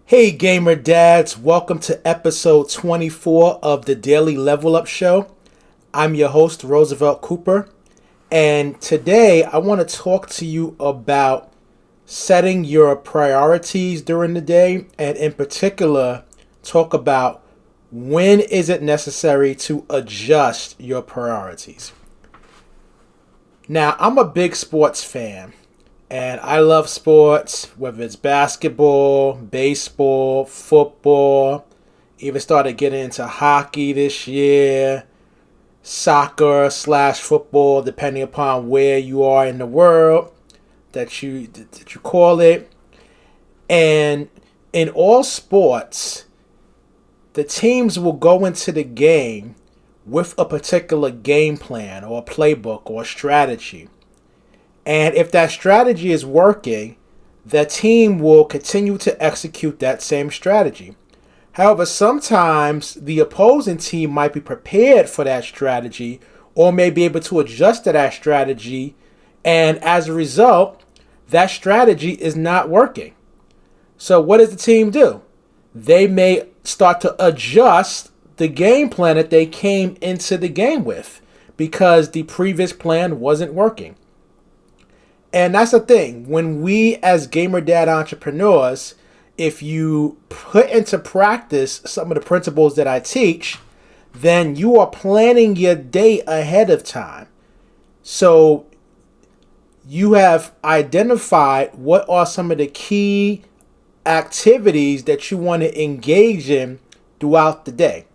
Hey gamer dads, welcome to episode 24 of the Daily Level Up show. I'm your host Roosevelt Cooper, and today I want to talk to you about setting your priorities during the day, and in particular talk about when is it necessary to adjust your priorities. Now, I'm a big sports fan. And I love sports, whether it's basketball, baseball, football. Even started getting into hockey this year, soccer slash football, depending upon where you are in the world that you call it. And in all sports, the teams will go into the game with a particular game plan or a playbook or a strategy. And if that strategy is working, the team will continue to execute that same strategy. However, sometimes the opposing team might be prepared for that strategy or may be able to adjust to that strategy. And as a result, that strategy is not working. So what does the team do? They may start to adjust the game plan that they came into the game with because the previous plan wasn't working. And that's the thing. When we as gamer dad entrepreneurs, if you put into practice some of the principles that I teach, then you are planning your day ahead of time. So you have identified what are some of the key activities that you want to engage in throughout the day.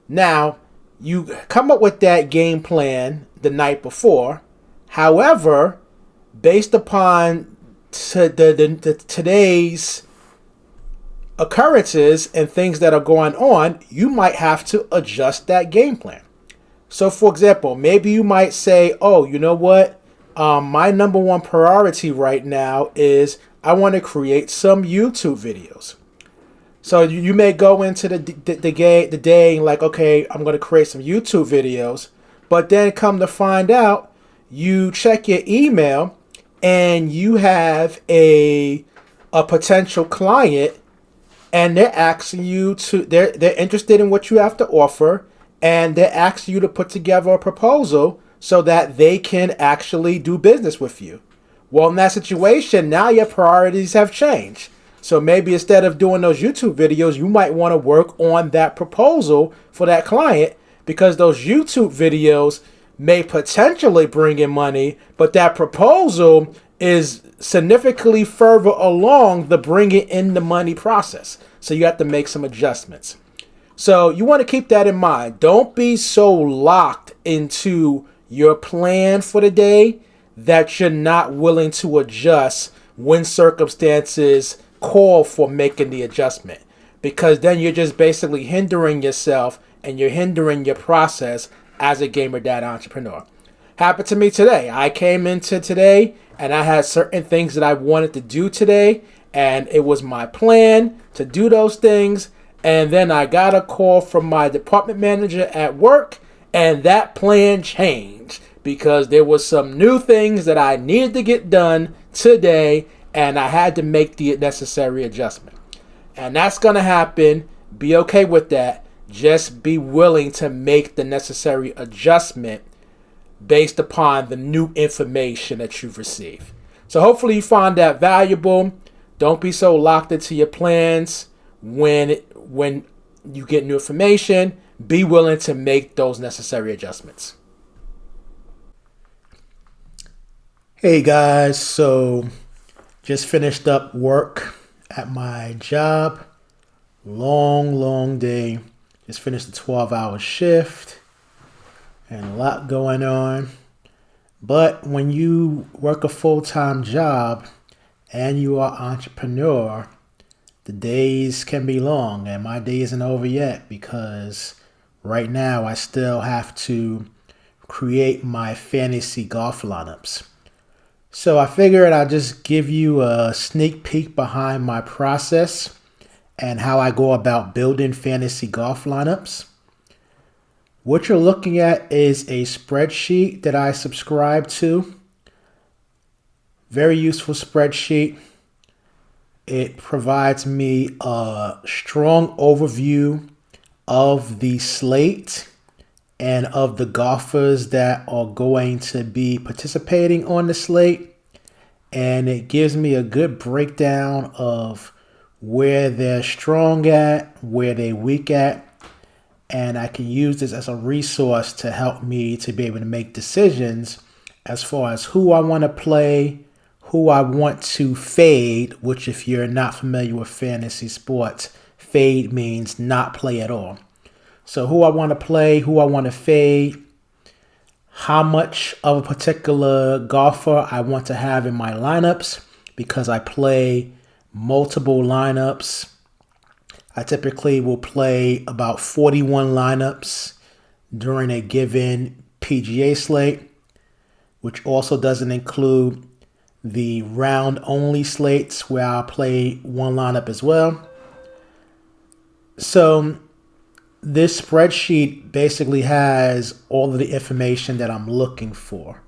Now, you come up with that game plan the night before. However, based upon today's occurrences and things that are going on, you might have to adjust that game plan. So, for example, maybe you might say, oh, you know what? My number one priority right now is I want to create some YouTube videos. So you may go into the day like, okay, I'm going to create some YouTube videos. But then come to find out, you check your email and you have a potential client, and they're asking you to they're interested in what you have to offer, and they're asking you to put together a proposal so that they can actually do business with you. Well, in that situation, now your priorities have changed. So maybe instead of doing those YouTube videos, you might want to work on that proposal for that client, because those YouTube videos may potentially bring in money, but that proposal is significantly further along the bringing in the money process. So you have to make some adjustments. So you want to keep that in mind. Don't be so locked into your plan for the day that you're not willing to adjust when circumstances call for making the adjustment, because then you're just basically hindering yourself and you're hindering your process as a gamer dad entrepreneur. Happened to me today. I came into today and I had certain things that I wanted to do today, and it was my plan to do those things. And then I got a call from my department manager at work, and that plan changed because there was some new things that I needed to get done today, and I had to make the necessary adjustment. And that's going to happen. Be okay with that. Just be willing to make the necessary adjustment based upon the new information that you've received. So hopefully you find that valuable. Don't be so locked into your plans when you get new information. Be willing to make those necessary adjustments. Hey guys, so just finished up work at my job. Long day. Just finished a 12-hour shift and a lot going on. But when you work a full-time job and you are an entrepreneur, the days can be long, and my day isn't over yet because right now I still have to create my fantasy golf lineups. So I figured I'll just give you a sneak peek behind my process and how I go about building fantasy golf lineups. What you're looking at is a spreadsheet that I subscribe to. Very useful spreadsheet. it provides me a strong overview of the slate and of the golfers that are going to be participating on the slate. And it gives me a good breakdown of where they're strong at, where they're weak at. And I can use this as a resource to help me to be able to make decisions as far as who I want to play, who I want to fade, which if you're not familiar with fantasy sports, fade means not play at all. So who I want to play, who I want to fade, how much of a particular golfer I want to have in my lineups because I play multiple lineups. I typically will play about 41 lineups during a given PGA slate, which also doesn't include the round-only slates where I'll play one lineup as well. So this spreadsheet basically has all of the information that I'm looking for.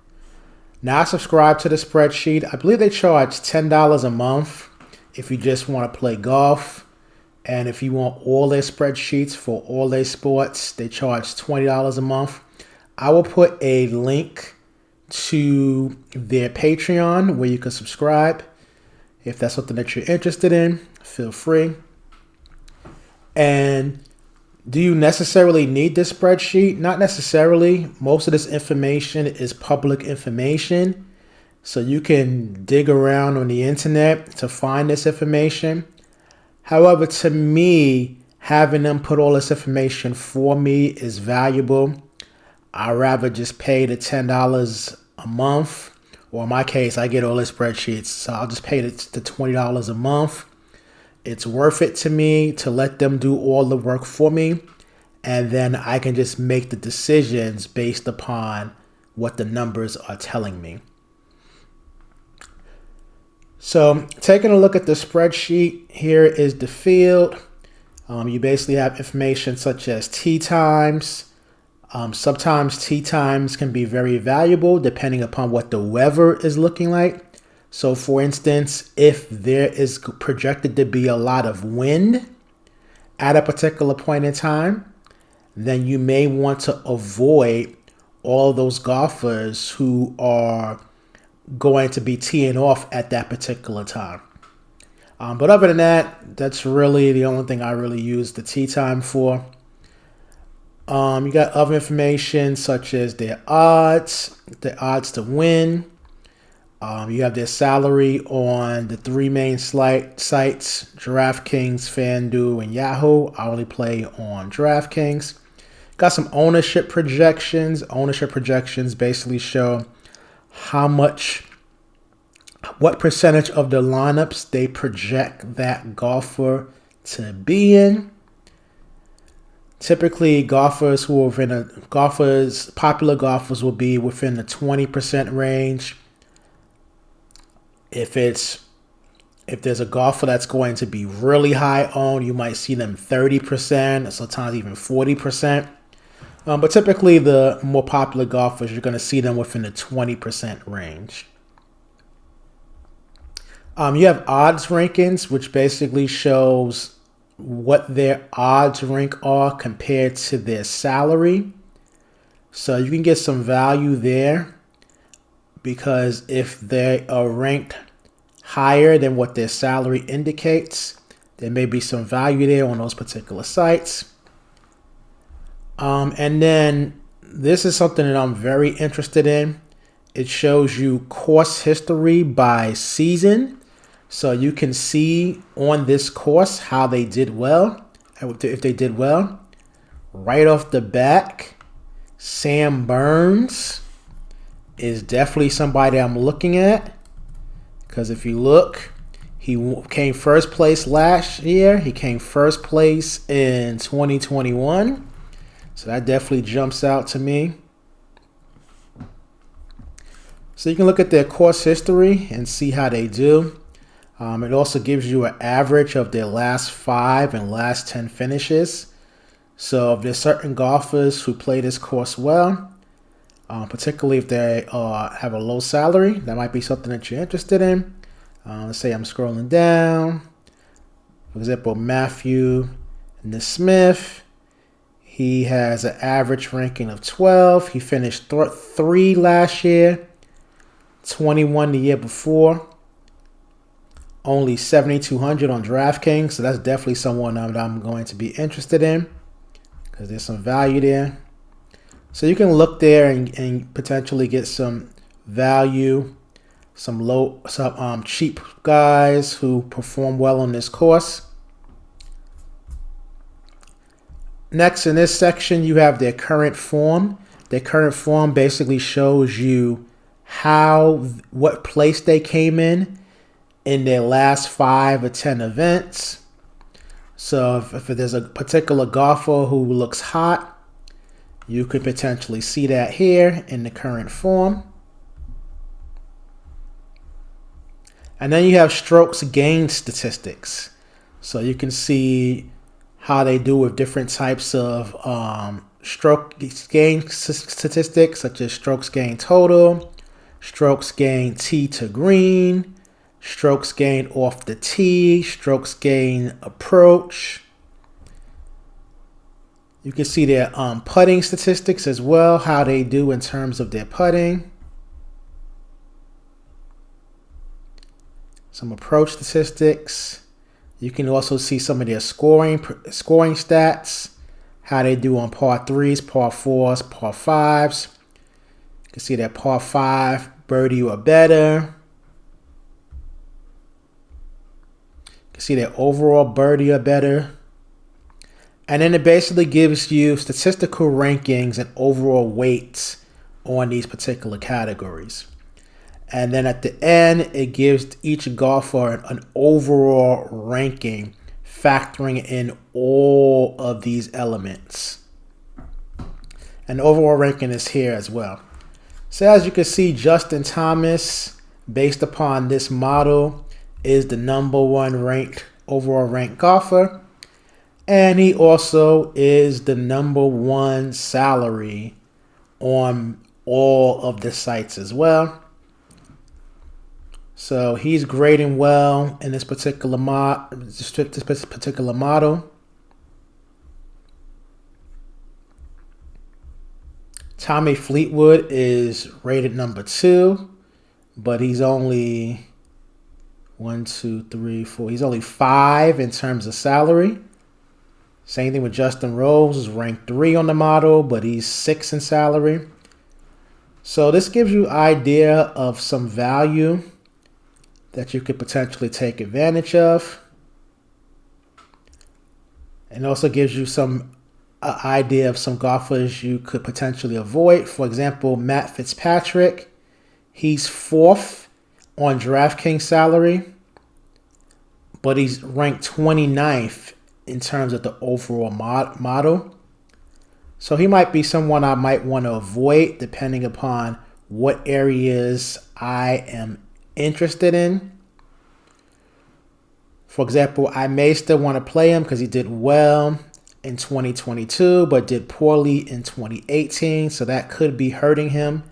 Now I subscribe to the spreadsheet. I believe they charge $10 a month if you just want to play golf. And if you want all their spreadsheets for all their sports, they charge $20 a month. I will put a link to their Patreon where you can subscribe. If that's something that you're interested in, feel free. And do you necessarily need this spreadsheet? Not necessarily. Most of this information is public information. So you can dig around on the internet to find this information. However, to me, having them put all this information for me is valuable. I'd rather just pay the $10 a month. Or in my case, I get all the spreadsheets. So I'll just pay the $20 a month. It's worth it to me to let them do all the work for me. And then I can just make the decisions based upon what the numbers are telling me. So taking a look at the spreadsheet, here is the field. You basically have information such as tee times. Sometimes tee times can be very valuable depending upon what the weather is looking like. So for instance, if there is projected to be a lot of wind at a particular point in time, then you may want to avoid all those golfers who are going to be teeing off at that particular time. But other than that, that's really the only thing I really use the tee time for. You got other information such as their odds to win. You have their salary on the three main sites, DraftKings, FanDuel, and Yahoo. I only play on DraftKings. Got some ownership projections. Ownership projections basically show what percentage of the lineups they project that golfer to be in. Typically, popular golfers will be within the 20% range. If there's a golfer that's going to be really high owned, you might see them 30%, sometimes even 40%. But typically, the more popular golfers, you're going to see them within the 20% range. You have odds rankings, which basically shows what their odds rank are compared to their salary. So you can get some value there because if they are ranked higher than what their salary indicates, there may be some value there on those particular sites. And then this is something that I'm very interested in. It shows you course history by season. So you can see on this course how they did well, if they did well. Right off the bat, Sam Burns is definitely somebody I'm looking at. Because if you look, he came first place last year. He came first place in 2021. So that definitely jumps out to me. So you can look at their course history and see how they do. It also gives you an average of their last 5 and last 10 finishes. So if there's certain golfers who play this course well, particularly if they have a low salary, that might be something that you're interested in. Let's say I'm scrolling down. For example, Matthew Smith, he has an average ranking of 12. He finished 3 last year, 21 the year before. Only 7,200 on DraftKings, so that's definitely someone that I'm going to be interested in because there's some value there. So you can look there and potentially get some value, some cheap guys who perform well on this course. Next, in this section, you have their current form. Their current form basically shows you what place they came in their last 5 or 10 events. So if there's a particular golfer who looks hot, you could potentially see that here in the current form. And then you have strokes gained statistics. So you can see how they do with different types of stroke gain statistics, such as strokes gained total, strokes gained tee to green, strokes gained off the tee, strokes gained approach. You can see their putting statistics as well, how they do in terms of their putting. Some approach statistics. You can also see some of their scoring stats, how they do on par 3s, par 4s, par 5s. You can see that par 5, birdie or better. You can see their overall birdie or better. And then it basically gives you statistical rankings and overall weights on these particular categories. And then at the end, it gives each golfer an overall ranking, factoring in all of these elements. And the overall ranking is here as well. So as you can see, Justin Thomas, based upon this model, is the #1 overall ranked golfer. And he also is the #1 salary on all of the sites as well. So he's grading well in this particular model. Tommy Fleetwood is rated #2, but he's only 1, 2, 3, 4. He's only 5 in terms of salary. Same thing with Justin Rose, is ranked 3 on the model, but he's 6 in salary. So this gives you an idea of some value that you could potentially take advantage of. And also gives you some idea of some golfers you could potentially avoid. For example, Matt Fitzpatrick, he's 4th on DraftKings salary, but he's ranked 29th in terms of the overall model. So he might be someone I might want to avoid depending upon what areas I am interested in. For example, I may still want to play him because he did well in 2022, but did poorly in 2018. So that could be hurting him.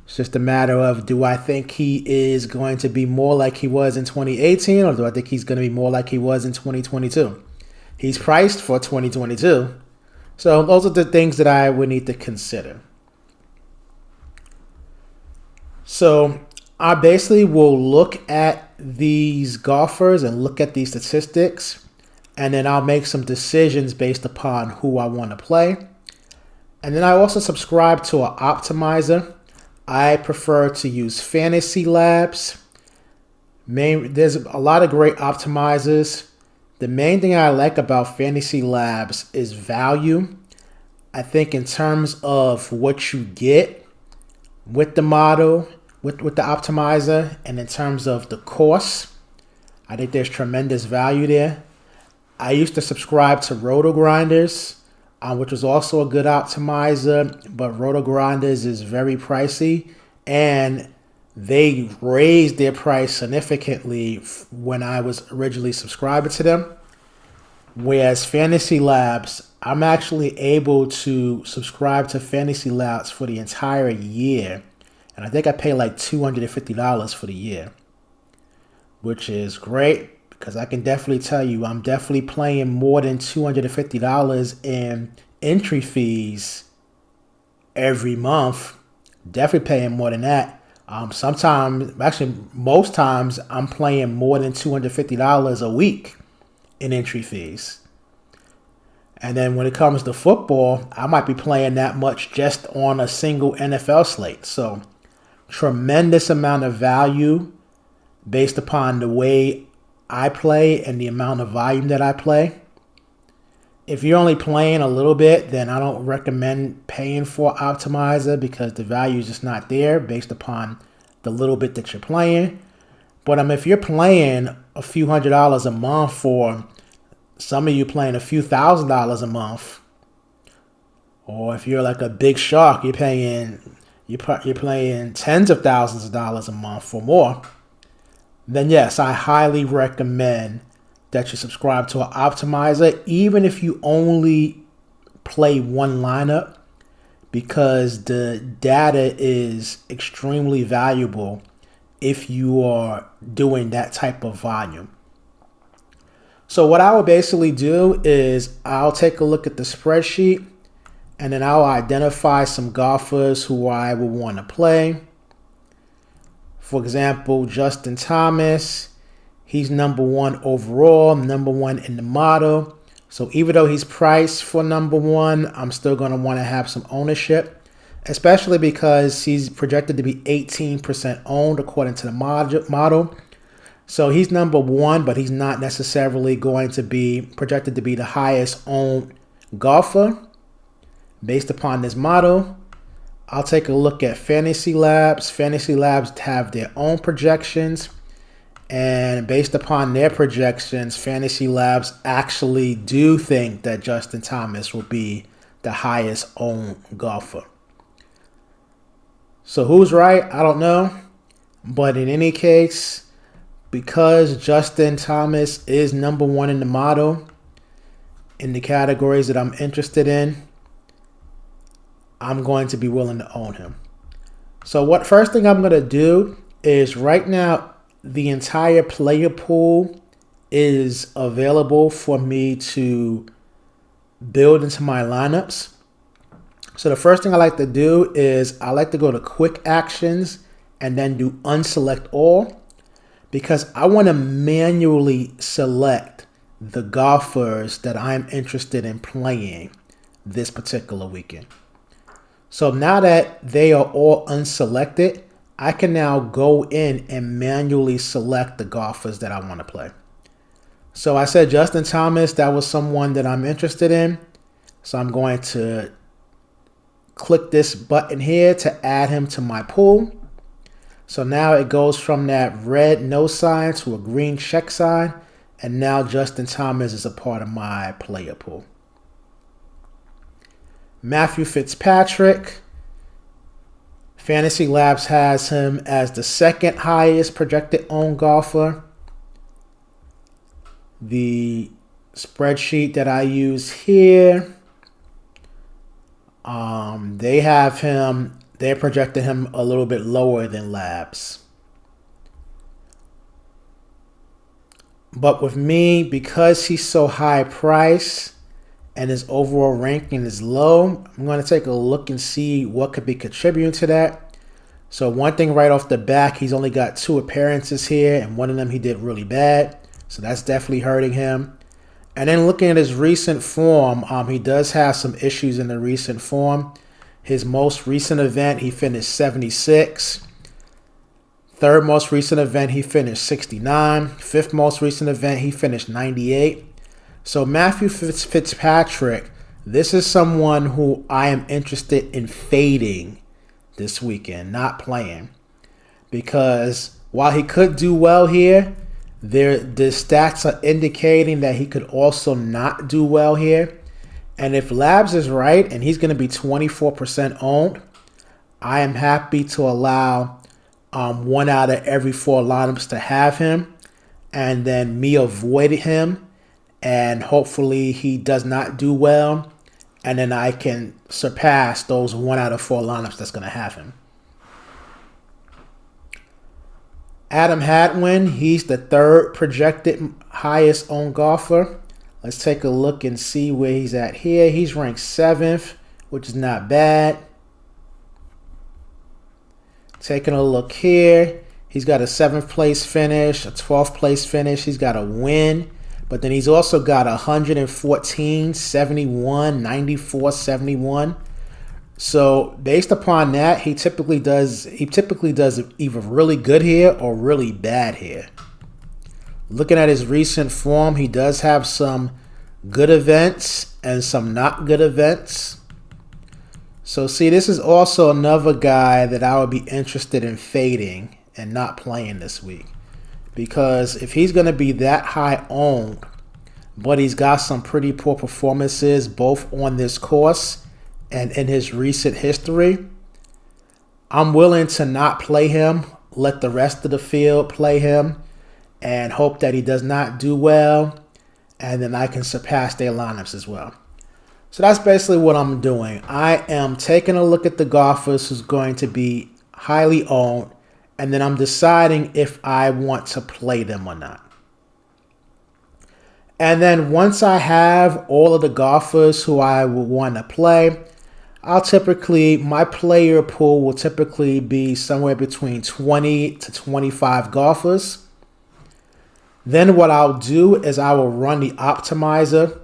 It's just a matter of, do I think he is going to be more like he was in 2018, or do I think he's going to be more like he was in 2022? He's priced for 2022. So those are the things that I would need to consider. So I basically will look at these golfers and look at these statistics, and then I'll make some decisions based upon who I want to play. And then I also subscribe to an optimizer. I prefer to use Fantasy Labs. There's a lot of great optimizers. The main thing I like about Fantasy Labs is value. I think in terms of what you get with the model, with the optimizer, and in terms of the course, I think there's tremendous value there. I used to subscribe to Roto Grinders, which was also a good optimizer, but Roto Grinders is very pricey, and they raised their price significantly when I was originally subscribing to them. Whereas Fantasy Labs, I'm actually able to subscribe to Fantasy Labs for the entire year, and I think I pay like $250 for the year, which is great because I can definitely tell you I'm definitely playing more than $250 in entry fees every month. Definitely paying more than that. Sometimes, actually, most times, I'm playing more than $250 a week in entry fees. And then when it comes to football, I might be playing that much just on a single NFL slate. So, tremendous amount of value based upon the way I play and the amount of volume that I play. If you're only playing a little bit, then I don't recommend paying for Optimizer because the value is just not there based upon the little bit that you're playing. But if you're playing a few $100s a month, or some of you playing a few $1,000s a month, or if you're like a big shark, you're playing tens of thousands of dollars a month or more, then yes, I highly recommend that you subscribe to an optimizer, even if you only play one lineup, because the data is extremely valuable if you are doing that type of volume. So what I will basically do is I'll take a look at the spreadsheet, and then I'll identify some golfers who I will want to play. For example, Justin Thomas. He's number one overall, number one in the model. So even though he's priced for number one, I'm still going to want to have some ownership, especially because he's projected to be 18% owned according to the model. So he's number one, but he's not necessarily going to be projected to be the highest owned golfer based upon this model. I'll take a look at Fantasy Labs. Fantasy Labs have their own projections. And based upon their projections, Fantasy Labs actually do think that Justin Thomas will be the highest owned golfer. So who's right? I don't know. But in any case, because Justin Thomas is number one in the model, in the categories that I'm interested in, I'm going to be willing to own him. So first thing I'm going to do is right now, the entire player pool is available for me to build into my lineups. So the first thing I like to do is I like to go to quick actions and then do unselect all, because I want to manually select the golfers that I'm interested in playing this particular weekend. So now that they are all unselected, I can now go in and manually select the golfers that I want to play. So I said Justin Thomas, that was someone that I'm interested in. So I'm going to click this button here to add him to my pool. So now it goes from that red no sign to a green check sign. And now Justin Thomas is a part of my player pool. Matthew Fitzpatrick. Fantasy Labs has him as the second highest projected owned golfer. The spreadsheet that I use here, they projected him a little bit lower than Labs. But with me, because he's so high price and his overall ranking is low, I'm going to take a look and see what could be contributing to that. So one thing right off the back, he's only got 2 appearances here, and one of them he did really bad. So that's definitely hurting him. And then looking at his recent form, he does have some issues in the recent form. His most recent event, he finished 76. Third most recent event, he finished 69. Fifth most recent event, he finished 98. So Matthew Fitzpatrick, this is someone who I am interested in fading this weekend, not playing. Because while he could do well here, the stats are indicating that he could also not do well here. And if Labs is right and he's going to be 24% owned, I am happy to allow 1 out of every 4 lineups to have him, and then me avoid him, and hopefully he does not do well, and then I can surpass those 1 out of 4 lineups that's going to have him. Adam Hadwin, he's the third projected highest owned golfer. Let's take a look and see where he's at here. He's ranked 7th, which is not bad. Taking a look here, he's got a 7th place finish, a 12th place finish. He's got a win, but then he's also got 114, 71, 94, 71. So based upon that, he typically does either really good here or really bad here. Looking at his recent form, he does have some good events and some not good events. So see, this is also another guy that I would be interested in fading and not playing this week. Because if he's going to be that high owned, but he's got some pretty poor performances both on this course and in his recent history, I'm willing to not play him, let the rest of the field play him, and hope that he does not do well, and then I can surpass their lineups as well. So that's basically what I'm doing. I am taking a look at the golfers who's going to be highly owned, and then I'm deciding if I want to play them or not. And then once I have all of the golfers who I will want to play, my player pool will typically be somewhere between 20 to 25 golfers. Then what I'll do is I will run the optimizer.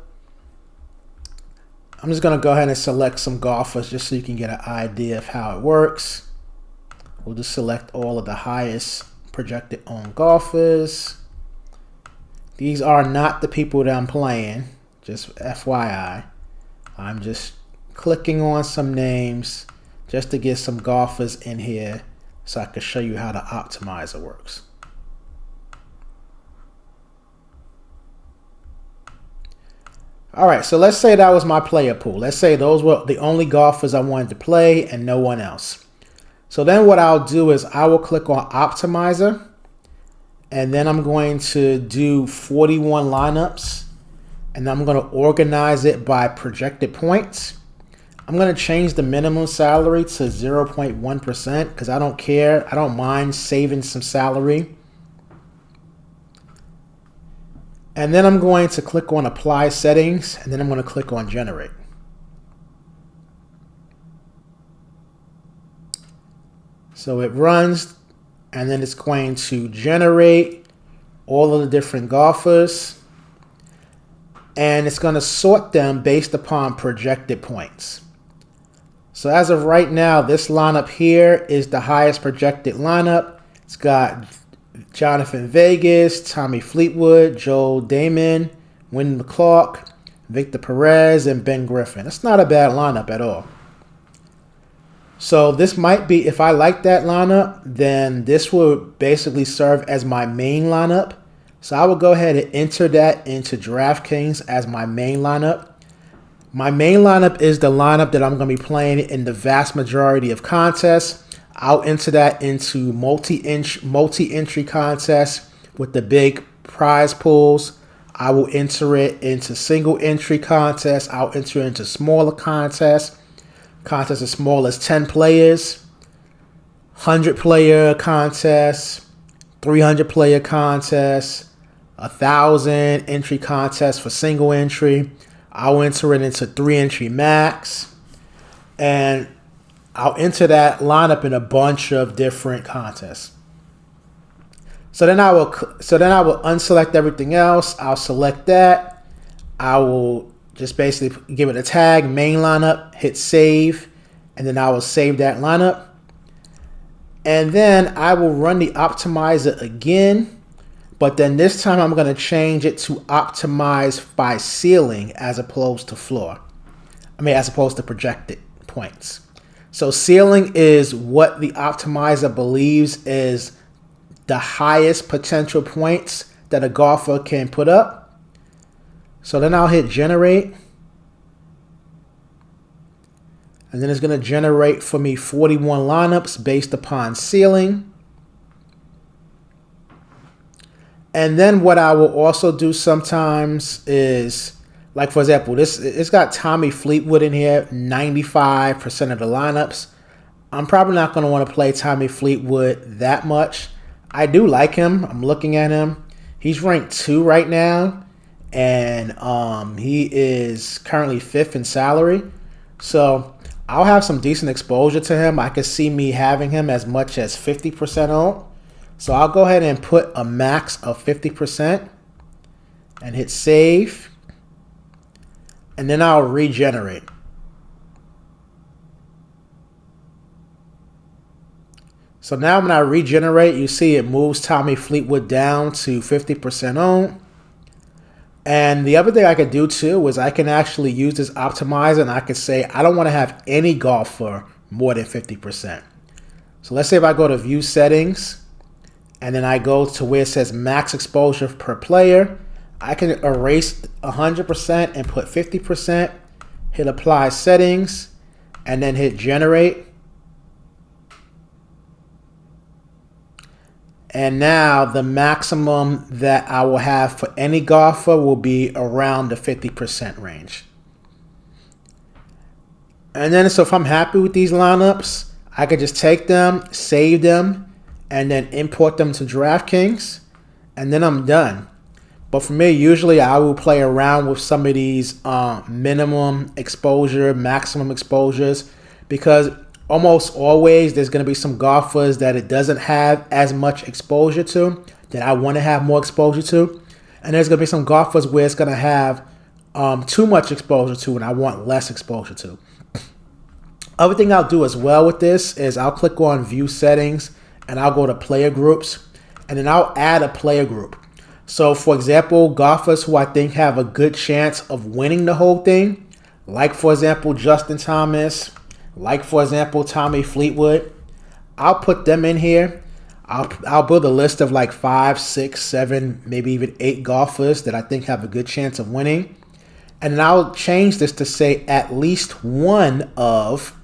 I'm just going to go ahead and select some golfers just so you can get an idea of how it works. We'll just select all of the highest projected owned golfers. These are not the people that I'm playing, just FYI. I'm just clicking on some names just to get some golfers in here so I can show you how the optimizer works. All right, so let's say that was my player pool. Let's say those were the only golfers I wanted to play and no one else. So then what I'll do is I will click on Optimizer, and then I'm going to do 41 lineups, and I'm going to organize it by projected points. I'm going to change the minimum salary to 0.1% because I don't care. I don't mind saving some salary. And then I'm going to click on Apply Settings, and then I'm going to click on Generate. So it runs, and then it's going to generate all of the different golfers, and it's going to sort them based upon projected points. So as of right now, this lineup here is the highest projected lineup. It's got Jonathan Vegas, Tommy Fleetwood, Joel Damon, Wyndham Clark, Victor Perez, and Ben Griffin. It's not a bad lineup at all. So this might be, if I like that lineup, then this will basically serve as my main lineup. So I will go ahead and enter that into DraftKings as my main lineup. My main lineup is the lineup that I'm going to be playing in the vast majority of contests. I'll enter that into multi-entry contests with the big prize pools. I will enter it into single entry contests. I'll enter it into smaller contests as small as 10 players, 100 player contests, 300 player contests, 1,000 entry contests for single entry. I'll enter it into 3 entry max, and I'll enter that lineup in a bunch of different contests. So then I will unselect everything else. I'll select that. I will just basically give it a tag, main lineup, hit save, and then I will save that lineup. And then I will run the optimizer again, but then this time I'm going to change it to optimize by ceiling as opposed to floor. As opposed to projected points. So ceiling is what the optimizer believes is the highest potential points that a golfer can put up. So then I'll hit generate. And then it's going to generate for me 41 lineups based upon ceiling. And then what I will also do sometimes is, like for example, it's got Tommy Fleetwood in here, 95% of the lineups. I'm probably not going to want to play Tommy Fleetwood that much. I do like him. I'm looking at him. He's ranked 2 right now, and he is currently 5th in salary. So I'll have some decent exposure to him. I could see me having him as much as 50% owned. So I'll go ahead and put a max of 50% and hit save. And then I'll regenerate. So now when I regenerate, you see it moves Tommy Fleetwood down to 50% owned. And the other thing I could do too is I can actually use this optimizer, and I could say I don't want to have any golfer more than 50%. So let's say if I go to view settings and then I go to where it says max exposure per player, I can erase 100% and put 50%, hit apply settings, and then hit generate. And now the maximum that I will have for any golfer will be around the 50% range. And then so if I'm happy with these lineups, I could just take them, save them, and then import them to DraftKings, and then I'm done. But for me, usually I will play around with some of these minimum exposure, maximum exposures, because almost always there's going to be some golfers that it doesn't have as much exposure to that I want to have more exposure to. And there's going to be some golfers where it's going to have too much exposure to and I want less exposure to. Other thing I'll do as well with this is I'll click on view settings and I'll go to player groups, and then I'll add a player group. So for example, golfers who I think have a good chance of winning the whole thing, like for example, Justin Thomas, like for example, Tommy Fleetwood, I'll put them in here. I'll build a list of like 5, 6, 7, maybe even 8 golfers that I think have a good chance of winning. And then I'll change this to say at least one of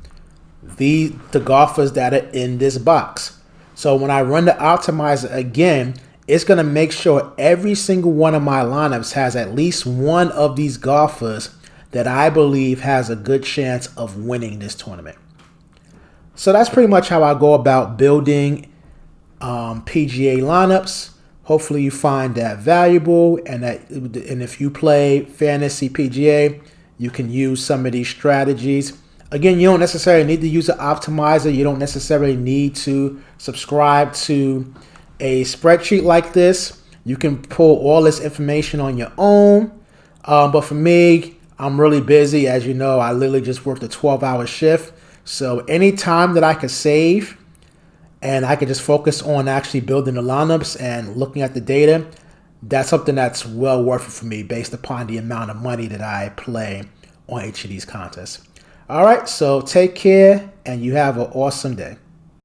the golfers that are in this box. So when I run the optimizer again, it's going to make sure every single one of my lineups has at least one of these golfers that I believe has a good chance of winning this tournament. So that's pretty much how I go about building PGA lineups. Hopefully you find that valuable, and if you play fantasy PGA, you can use some of these strategies. Again, you don't necessarily need to use an optimizer. You don't necessarily need to subscribe to a spreadsheet like this. You can pull all this information on your own. But for me, I'm really busy. As you know, I literally just worked a 12-hour shift. So any time that I could save and I could just focus on actually building the lineups and looking at the data, that's something that's well worth it for me based upon the amount of money that I play on each of these contests. All right, so take care and you have an awesome day.